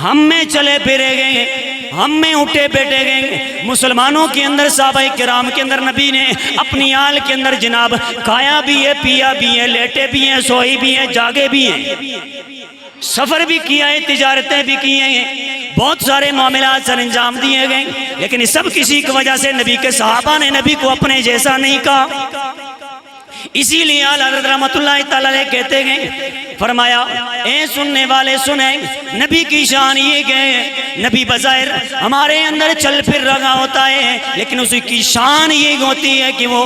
ہم میں چلے پھرے گئے، ہم میں اٹھے بیٹھے گئے، مسلمانوں کے اندر صحابہ کرام کے اندر نبی نے اپنی آل کے اندر جناب کھایا بھی ہے، پیا بھی ہے، لیٹے بھی ہیں، سوئی بھی ہیں، جاگے بھی ہیں، سفر بھی کیا ہے، تجارتیں بھی کی ہیں، بہت سارے معاملات سر انجام دیے گئے، لیکن سب کسی کی وجہ سے نبی کے صحابہ نے نبی کو اپنے جیسا نہیں کہا۔ اسی لیے اعلیٰ حضرت رحمۃ اللہ تعالیٰ علیہ کہتے گئے، فرمایا اے سننے والے سنیں، نبی کی شان یہ کہ نبی بظاہر ہمارے اندر چل پھر رہا ہوتا ہے، لیکن اس کی شان یہ ہوتی ہے کہ وہ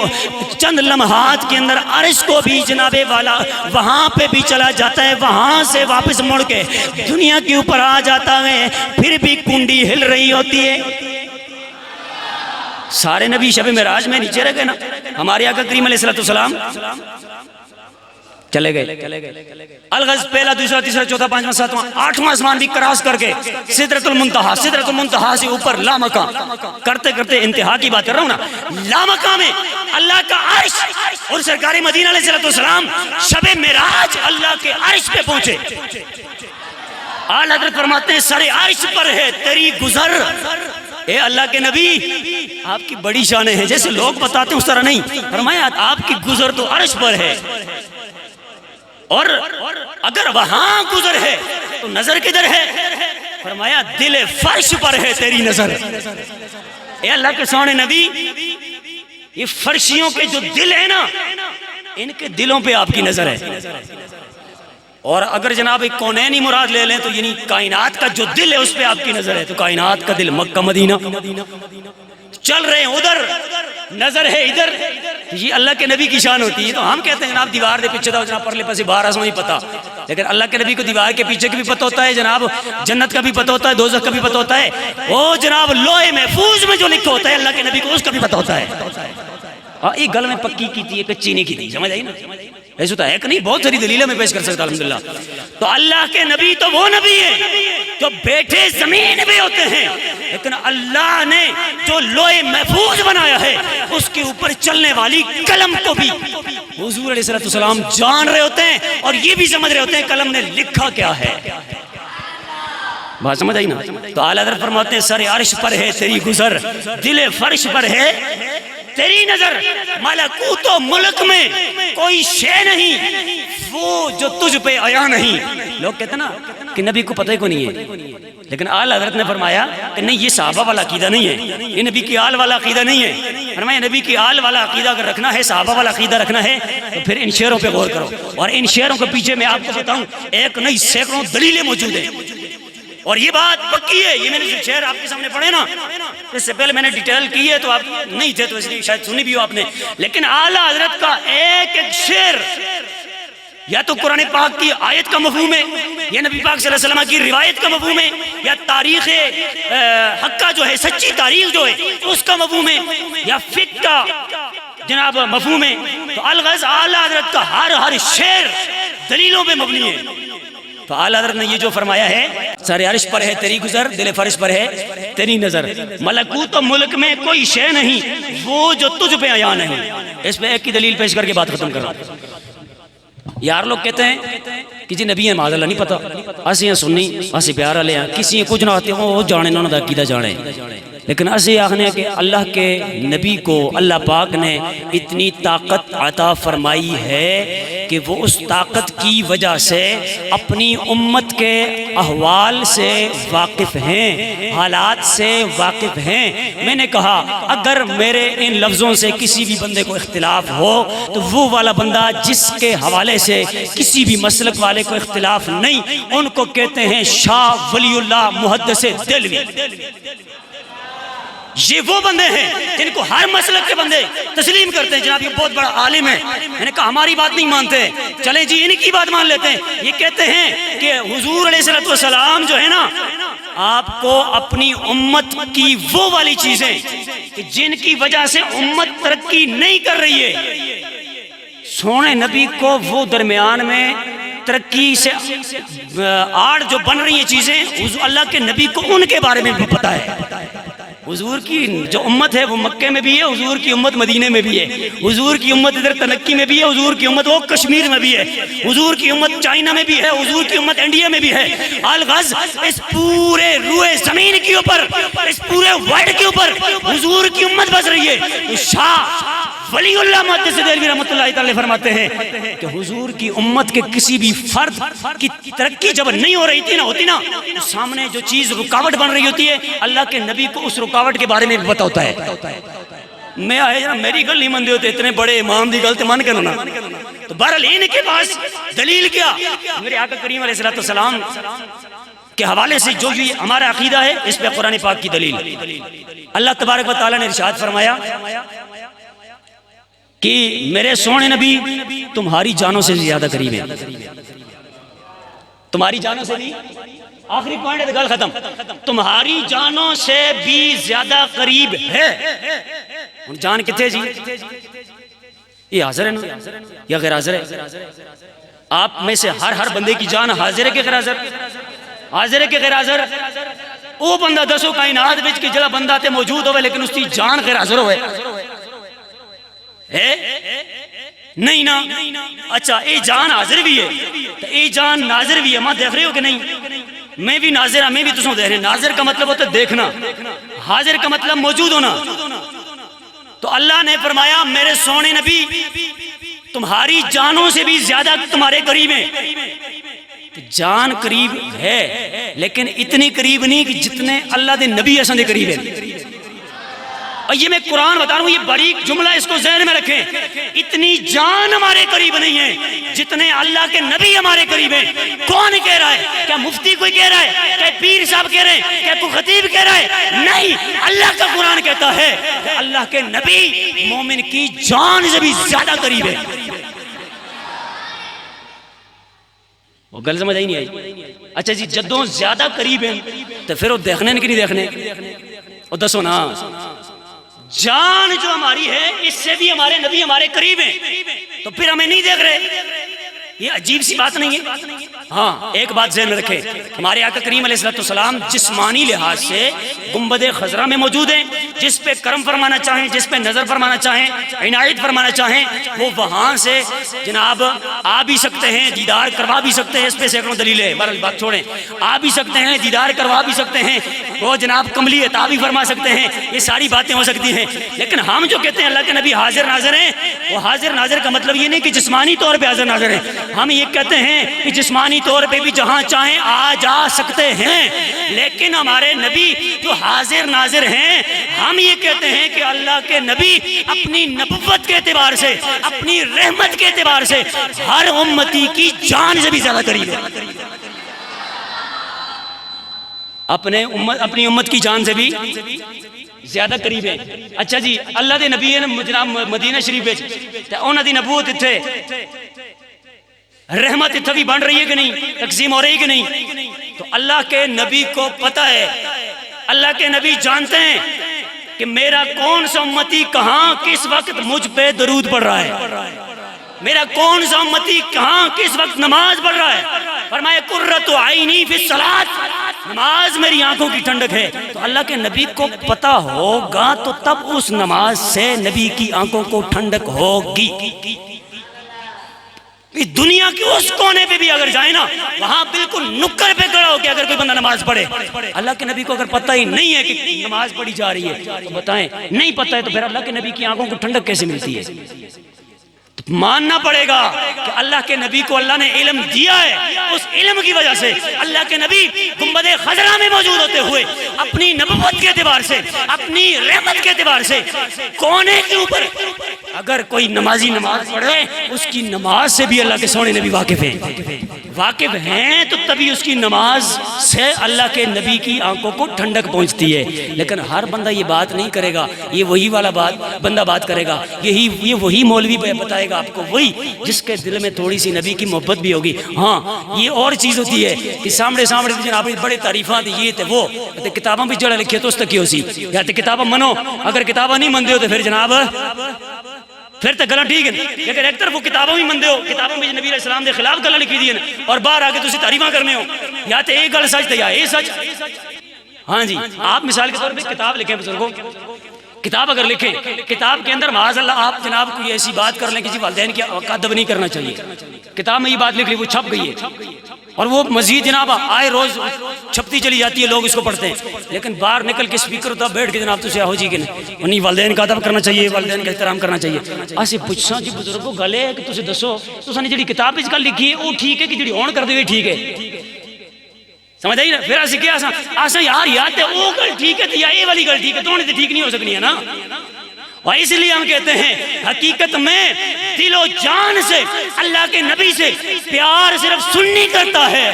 چند لمحات کے اندر عرش کو بھی جناب والا وہاں پہ بھی چلا جاتا ہے، وہاں سے واپس مڑ کے دنیا کے اوپر آ جاتا ہے، پھر بھی کنڈی ہل رہی ہوتی ہے۔ سارے نبی شب معراج میں نیچے رہ گئے نا، ہمارے آقا کریم علیہ السلام چلے گئے الغرض پہلا دوسرا تیسرا چوتھا پانچواں ساتواں آٹھواں آسمان بھی کراس کر کے سدرۃ المنتہا سے اوپر لامکاں کرتے کرتے انتہا کی بات کر رہا ہوں نا، لامکاں میں اللہ کا عرش اور سرکار مدینہ علیہ السلام شب معراج اللہ کے عرش پہ پہنچے۔ اعلیٰ حضرت فرماتے ہیں سر عرش پر ہے تیری گزر، اے اللہ کے نبی آپ کی بڑی شانیں ہیں، جیسے لوگ بتاتے ہیں اس طرح نہیں، فرمایا آپ کی گزر تو عرش پر ہے، اور اگر وہاں گزر ہے تو نظر کدھر ہے؟ فرمایا دل فرش پر ہے تیری نظر۔ اے اللہ کے سونے نبی یہ فرشیوں کے جو دل ہیں نا، ان کے دلوں پہ آپ کی نظر ہے، اور اگر جناب ایک کونینی مراد لے لیں تو یعنی کائنات کا جو دل ہے اس پہ آپ کی نظر ہے، تو کائنات کا دل مکہ مدینہ، چل رہے ہیں ادھر نظر ہے ادھر، یہ اللہ کے نبی کی شان ہوتی ہے۔ تو ہم کہتے ہیں جناب دیوار دے پیچھے دا جناب پرلے پاس باہر آسمان ہی پتا، لیکن اللہ کے نبی کو دیوار کے پیچھے کا بھی پتہ ہوتا ہے، جناب جنت کا بھی پتہ ہوتا ہے، دوزخ کا بھی پتہ ہوتا ہے، وہ جناب لوح محفوظ میں جو لکھا ہوتا ہے اللہ کے نبی کو اس کا بھی پتہ ہوتا ہے۔ یہ گل میں پکی کی تھی کچی نہیں کی تھی، سمجھ آئی نا؟ ایسا تو ہے کہ نہیں، بہت ساری دلیلیں میں پیش کر سکتا الحمدللہ۔ تو اللہ کے نبی تو وہ نبی ہے جو بیٹھے زمین پہ ہوتے ہیں، لیکن اللہ نے جو لوح محفوظ بنایا ہے اس کے اوپر چلنے والی قلم کو بھی حضور علیہ السلام جان رہے ہوتے ہیں، اور یہ بھی سمجھ رہے ہوتے ہیں قلم نے لکھا کیا ہے۔ بات سمجھ آئی نا؟ تو اعلیٰ حضرت فرماتے ہیں سر عرش پر ہے تیری گزر دل فرش پر ہے تیری نظر، ملکوت و ملک میں کوئی شے نہیں وہ جو تجھ پہ آیا نہیں۔ لوگ کہتے ہیں نا کہ نبی کو پتہ ہی کو نہیں ہے، لیکن اعلیٰ حضرت نے فرمایا کہ نہیں، یہ صحابہ والا عقیدہ نہیں ہے، یہ نبی کی آل والا عقیدہ نہیں ہے۔ فرمایا نبی کی آل والا عقیدہ اگر رکھنا ہے، صحابہ والا عقیدہ رکھنا ہے، تو پھر ان شعروں پہ غور کرو، اور ان شعروں کے پیچھے میں آپ کو بتاؤں ایک نہیں سینکڑوں دلیلیں موجود ہیں، اور یہ بات پکی ہے۔ یہ میں نے جو شعر آپ کے سامنے پڑھے نا، اس سے پہلے میں نے ڈیٹیل کی ہے تو آپ نہیں تھے تو اس لیے شاید سنی بھی ہو آپ نے، لیکن اعلیٰ حضرت کا ایک ایک شعر یا تو قرآن پاک کی آیت کا مفہوم ہے، یا نبی پاک صلی اللہ علیہ وسلم کی روایت کا مفہوم ہے، یا تاریخ حق کا جو ہے سچی تاریخ جو ہے اس کا مفہوم ہے، یا فقہ کا جناب مفہوم ہے، تو الغرض اعلیٰ حضرت کا ہر شعر دلیلوں پہ مبنی ہے۔ تو اعلیٰ حضرت نے یہ جو فرمایا ہے، سر عرش پر ہے تیری گزر، دل فرش پر ہے تیری نظر، ملکوت و ملک میں کوئی شے نہیں وہ جو تجھ پہ عیاں نہیں۔ اس پہ ایک کی دلیل پیش کر کے بات ختم کر رہا ہوں۔ یار لوگ کہتے ہیں کہ جی نبی ہے معاذ اللہ نہیں پتا، اسی ہیں سنی، اسی پیار والے ہیں، کسی کچھ نہ آتے وہ جانے انہوں نے عقیدہ جانے، لیکن اسی آخنے کہ اللہ کے نبی کو اللہ پاک نے اتنی طاقت عطا فرمائی ہے کہ وہ اس طاقت کی وجہ سے اپنی امت کے احوال سے واقف ہیں، حالات سے واقف ہیں۔ میں نے کہا اگر میرے ان لفظوں سے کسی بھی بندے کو اختلاف ہو تو وہ والا بندہ جس کے حوالے سے کسی بھی مسلک والے کو اختلاف نہیں، ان کو کہتے ہیں شاہ ولی اللہ محدث دہلوی۔ یہ وہ بندے ہیں جن کو ہر مسلک کے بندے تسلیم کرتے ہیں، جناب یہ بہت بڑا عالم ہے، میں نے کہا ہماری بات نہیں مانتے، چلیں جی ان کی بات مان لیتے ہیں۔ یہ کہتے ہیں کہ حضور علیہ السلام جو ہے نا، آپ کو اپنی امت کی وہ والی چیزیں کہ جن کی وجہ سے امت ترقی نہیں کر رہی ہے، سونے نبی کو وہ درمیان میں ترقی سے آڑ جو بن رہی ہیں چیزیں، اللہ کے نبی کو ان کے بارے میں بھی پتہ ہے۔ حضور کی جو امت ہے وہ مکے میں بھی ہے، حضور کی امت مدینے میں بھی ہے، حضور کی امت ادھر تنکی میں بھی ہے، حضور کی امت وہ کشمیر میں بھی ہے، حضور کی امت چائنا میں بھی ہے، حضور کی امت انڈیا میں بھی ہے۔ الغرض اس پورے روئے زمین کے اوپر، اس پورے ورلڈ کے اوپر حضور کی امت بس رہی ہے۔ شاہ ولی اللہ محدث دہلوی رحمۃ اللہ تعالی فرماتے ہیں کہ حضور کی امت کے کسی بھی فرد کی ترقی جب نہیں ہو رہی تھی ہوتی نا، سامنے جو چیز رکاوٹ بن رہی ہوتی ہے، اللہ کے نبی کو اس رکاوٹ کے بارے میں بھی پتہ ہوتا ہے۔ میں آئے جناب میری گل نہیں مندے ہوتے، اتنے بڑے امام دی گل تے من کرنا، تو بہرحال ان کے پاس دلیل کیا؟ میرے آقا کریم علیہ السلام کے حوالے سے جو یہ ہمارا عقیدہ ہے، اس پہ قرآن پاک کی دلیل۔ اللہ تبارک و تعالیٰ نے ارشاد فرمایا کہ میرے سونے نبی تمہاری جانوں سے زیادہ قریب ہیں، تمہاری جانوں سے بھی، آخری پوائنٹ ہے گل ختم، تمہاری جانوں سے بھی زیادہ قریب ہے۔ جان کتنے جی؟ یہ حاضر ہے نا یا غیر حاضر ہے؟ آپ میں سے ہر بندے کی جان حاضر ہے کہ غیر حاضر؟ حاضر ہے کہ غیر حاضر؟ وہ بندہ دسو کائنات وچ کہ جڑا بندہ تے موجود ہوئے لیکن اس کی جان غیر حاضر ہوئے نہیں نا؟ اچھا اے جان حاضر بھی ہے تو اے جان ناظر بھی ہے، ماں دیکھ رہے ہو کہ نہیں؟ میں بھی ناظر ہوں، میں بھی تسوں دیکھ رہے ہیں۔ ناظر کا مطلب ہوتا ہے دیکھنا، حاضر کا مطلب موجود ہونا۔ تو اللہ نے فرمایا میرے سونے نبی تمہاری جانوں سے بھی زیادہ تمہارے قریب ہیں۔ جان قریب ہے لیکن اتنی قریب نہیں کہ جتنے اللہ دے نبی اصل دے قریب ہیں۔ اور یہ میں قرآن بتا رہا ہوں، یہ بڑی جملہ اس کو ذہن میں رکھیں، اتنی جان ہمارے قریب نہیں ہے جتنے اللہ کے نبی ہمارے قریب ہیں۔ کون کہہ رہا ہے؟ کیا مفتی کوئی کہہ رہا ہے؟ کیا پیر صاحب کہہ رہے ہیں؟ کیا کوئی خطیب کہہ رہا ہے؟ نہیں، اللہ کا قرآن کہتا ہے کہ اللہ کے نبی مومن کی جان سے بھی زیادہ قریب ہے۔ وہ گل سمجھ آئی نہیں آئی؟ اچھا جی جدوں زیادہ قریب ہیں تو پھر وہ دیکھنے کہ نہیں دیکھنے؟ وہ دسو نا، جان جو ہماری ہے اس سے بھی ہمارے نبی ہمارے قریب ہیں تو پھر ہمیں نہیں دیکھ رہے؟ یہ عجیب سی بات نہیں ہے؟ ہاں ایک بات ذہن میں رکھیں، ہمارے آقا کریم علیہ السلام جسمانی لحاظ سے گنبد خضرا میں موجود ہیں، جس پہ کرم فرمانا چاہیں، جس پہ نظر فرمانا چاہیں، عنایت فرمانا چاہیں، وہ وہاں سے جناب آ بھی سکتے ہیں، دیدار کروا بھی سکتے ہیں۔ اس پہ سینکڑوں دلیلیں ہیں، بہرحال بات چھوڑیں، آ بھی سکتے ہیں، دیدار کروا بھی سکتے ہیں، وہ جناب کملی عطا بھی فرما سکتے ہیں، یہ ساری باتیں ہو سکتی ہیں۔ لیکن ہم جو کہتے ہیں اللہ کے نبی حاضر ناظر ہیں، وہ حاضر ناظر کا مطلب یہ نہیں کہ جسمانی طور پہ حاضر ناظر ہیں، ہم یہ کہتے ہیں کہ جسمانی طور پہ بھی جہاں چاہیں آ جا سکتے ہیں، لیکن ہمارے نبی جو حاضر ناظر ہیں، ہم یہ کہتے ہیں کہ اللہ کے نبی اپنی نبوت کے اعتبار سے، اپنی رحمت کے اعتبار سے ہر امتی کی جان سے بھی زیادہ قریب ہے، اپنی امت کی جان سے بھی زیادہ قریب ہے۔ اچھا جی اللہ دے نبی جناب مدینہ شریف تے انہاں دی نبوت اتھے، رحمت اتھے بھی بن رہی ہے کہ نہیں، تقسیم ہو رہی ہے کہ نہیں؟ تو اللہ کے نبی کو پتہ ہے، اللہ کے نبی جانتے ہیں کہ میرا کون سا امتی کہاں کس وقت مجھ پہ درود پڑھ رہا ہے، میرا کون سا امتی کہاں کس وقت نماز پڑھ رہا ہے۔ فرمایا قرۃ عینی فی الصلاۃ، نماز میری آنکھوں کی ٹھنڈک ہے۔ تو اللہ کے نبی کو پتا ہوگا تو تب اس نماز سے نبی کی آنکھوں کو ٹھنڈک ہوگی۔ اس دنیا کے اس کونے پہ بھی اگر جائیں نا، وہاں بالکل نکر پہ کھڑا ہو کے اگر کوئی بندہ نماز پڑھے، اللہ کے نبی کو اگر پتہ ہی نہیں ہے کہ نماز پڑھی جا رہی ہے تو بتائیں، نہیں پتہ ہے تو پھر اللہ کے نبی کی آنکھوں کو ٹھنڈک کیسے ملتی ہے؟ ماننا پڑے گا کہ اللہ کے نبی کو اللہ نے علم دیا ہے، اس علم کی وجہ سے اللہ کے نبی گنبد خضرا میں موجود ہوتے ہوئے اپنی نبوت کے اعتبار سے، اپنی رحمت کے اعتبار سے کونے کے اوپر اگر کوئی نمازی نماز پڑھے، اس کی نماز سے بھی اللہ کے سونے نبی واقف ہیں تو تبھی اس کی نماز سے اللہ کے نبی کی آنکھوں کو ٹھنڈک پہنچتی ہے۔ لیکن ہر بندہ یہ بات نہیں کرے گا، یہ وہی والا بندہ بات کرے گا، یہ وہی مولوی بتائے گا آپ کو، وہی جس کے دل میں تھوڑی سی نبی کی محبت بھی ہوگی۔ ہاں یہ اور چیز ہوتی ہے کہ سامنے جناب بڑے تعریفات یہ تے وہ کتابوں بھی جڑا لکھے تو اس تک کی ہو سی یا تے کتابیں منو، اگر کتابیں نہیں مندے ہو تو پھر جناب پھر تو گلا ٹھیک ہے، لیکن ایک طرف وہ کتابوں بھی مندے ہو، کتابوں میں نبی علیہ السلام دے خلاف گلا لکھی دی اور باہر آ کے تسی تعریفاں کرنے ہو، یا تو ایک گل سچ تے یا اے سچ۔ ہاں جی، آپ مثال کے طور پہ کتاب لکھیں بزرگوں، کتاب اگر لکھیں، کتاب کے اندر معاذ اللہ آپ جناب کوئی ایسی بات کر لیں کہ والدین کی ادب نہیں کرنا چاہیے، کتاب میں یہ بات لکھ لی، وہ چھپ گئی ہے اور وہ مزید جناب آئے روز چھپتی چلی جاتی ہے، لوگ اس کو پڑھتے ہیں، لیکن باہر نکل کے اسپیکر ہوتا بیٹھ کے جناب تسی آہو جی کہ نہیں والدین کا ادب کرنا چاہیے، والدین کا احترام کرنا چاہیے۔ اسی پوچھاں جی بزرگوں گل ہے کہ تسی دسو تساں نے جڑی کتاب وچ گل لکھی ہے وہ ٹھیک ہے کہ جڑی ہون کر دے ٹھیک ہے؟ سمجھ آئی نا؟ پھر اسی کیا آساں یار یا تے وہ گل ٹھیک ہے یا یہ والی گل ٹھیک ہے، دونوں تے ٹھیک نہیں ہو سکنی ہے نا۔ اور اس لیے ہم کہتے ہیں حقیقت میں دل و جان سے اللہ کے نبی سے پیار صرف سنی کرتا ہے،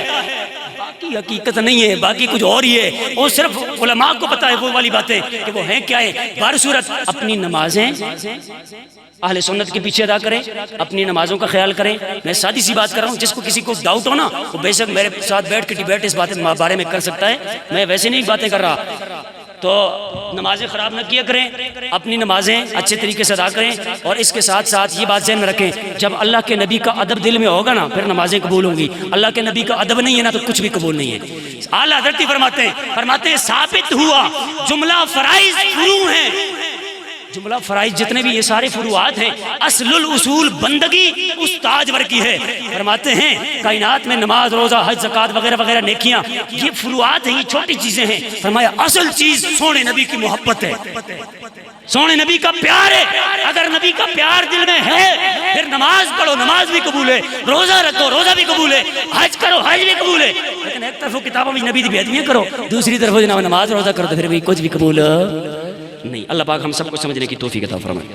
باقی حقیقت نہیں ہے، باقی کچھ اور ہی ہے، وہ صرف علماء کو پتا ہے وہ والی باتیں کہ وہ ہیں کیا ہے۔ بہر صورت اپنی نمازیں اہل سنت کے پیچھے ادا کریں، اپنی نمازوں کا خیال کریں۔ میں سادی سی بات کر رہا ہوں، جس کو کسی کو ڈاؤٹ ہو نا وہ بے شک میرے ساتھ بیٹھ کے ڈیبیٹ اس بارے میں کر سکتا ہے، میں ویسے نہیں باتیں کر رہا۔ تو نمازیں خراب نہ کیا کریں، اپنی نمازیں اچھے طریقے سے ادا کریں، اور اس کے ساتھ ساتھ یہ بات ذہن میں رکھیں جب اللہ کے نبی کا ادب دل میں ہوگا نا پھر نمازیں قبول ہوں گی، اللہ کے نبی کا ادب نہیں ہے نا تو کچھ بھی قبول نہیں ہے۔ اعلیٰ حضرت فرماتے ہیں ثابت ہوا جملہ فرائض فروع ہیں، جملہ فرائض جتنے بھی یہ سارے فروعات ہیں، اصل الاصول بندگی اس تاجور کی ہے۔ فرماتے ہیں کائنات میں نماز، روزہ، حج، زکوٰۃ وغیرہ وغیرہ نیکیاں یہ فروعات ہیں، یہ چھوٹی چیزیں ہیں۔ فرمایا اصل چیز سونے نبی کی محبت ہے، سونے نبی کا پیار ہے۔ اگر نبی کا پیار دل میں ہے پھر نماز پڑھو، نماز بھی قبول ہے، روزہ رکھو، روزہ بھی قبول ہے، حج کرو، حج بھی قبول ہے۔ لیکن ایک طرف کتابوں میں نبی کی بےادبیاں کرو، دوسری طرف جناب نماز روزہ کرو تو پھر بھی کچھ بھی قبول نہیں۔ اللہ پاک ہم سب کو سمجھنے کی توفیق عطا فرمائے۔